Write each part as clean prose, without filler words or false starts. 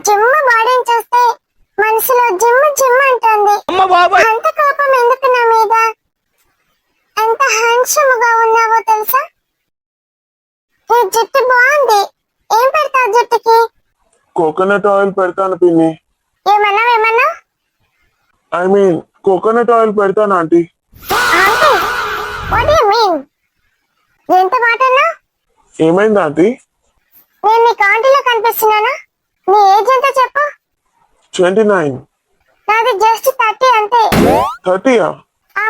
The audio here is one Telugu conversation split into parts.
జిమ్ బాడీని చూస్తే మనసులో జిమ్ జిమ్ అంటుంది. అంత కోపం ఎందుకు నా మీద? ఎంత హ్యాండ్సమ్ గా ఉన్నావో తెలుసా? ఈ జుట్టు బాగుంది. ఏం పెడతావు జుట్టుకి? కోకోనట్ ఆయిల్ పెడతాను పిన్ని. ఏమన్నా ఐ మీన్ కోకోనట్ ఆయిల్ పెడతాను aunty. Aunty, what you mean? ఎంత మాటన్నా? ఏమైంది ఆంటీ? నేను నీకు ఆంటీలో కనిపిస్తున్నానా? నీ ఏజ్ ఎంత చెప్పు? 29. నాది జస్ట్ 30 అంతే. 30యా?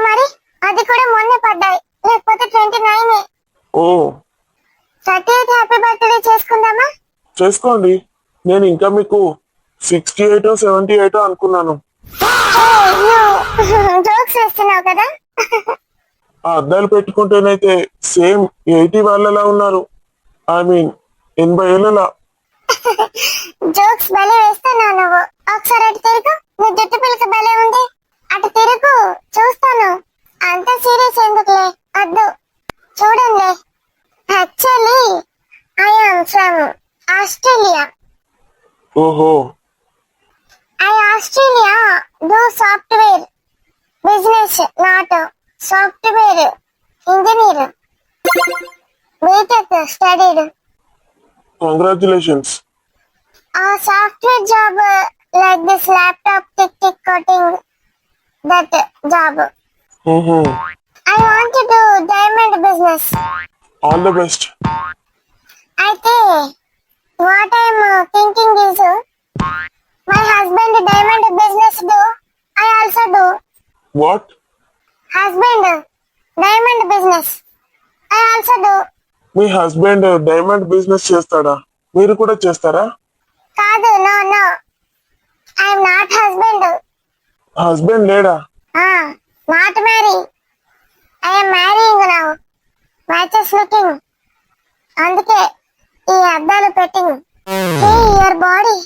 మరి అది కూడా మొన్నే పడ్డాయి, లేకపోతే 29. ఓ 30th హ్యాపీ బర్త్డే చేసుకుందామా? చేసుకోండి. నేను ఇంకా మీకు 68 78 అనుకున్నాను. జోక్స్ వేస్తున్నావు కదా. ఆ అద్దాలు పెట్టుకుంటేనైతే సేమ్ 80 వాళ్ళలా ఉన్నారు. I mean 80 ఏళ్ళలా. జోక్స్ భలే వేస్తున్నావు నువ్వు. ఒకసారి అటు తిరుగు, నీ జుట్టు పిలక భలే ఉంది. అటు తిరుగు, చూస్తాను. అంత సీరియస్ ఎందుకులే, వద్దు. చూడండి, actually I am from Australia. ఓహో, Australia do software business, not software engineer. BTech studied. Congratulations. A software job like this laptop tick cutting, that job. I want to do diamond business. All the best. అయితే what I'm thinking is, my husband diamond business do, I also do. What? Husband diamond business, I also do. Me husband diamond business చేస్తాడా? మీరు కూడా చేస్తారా? కాదు, no, I'm not husband. Husband లేడా? Not marrying. I am marrying now. Matches looking. అందుకే ఈ అద్దాలు పెట్టింగ్. See your body.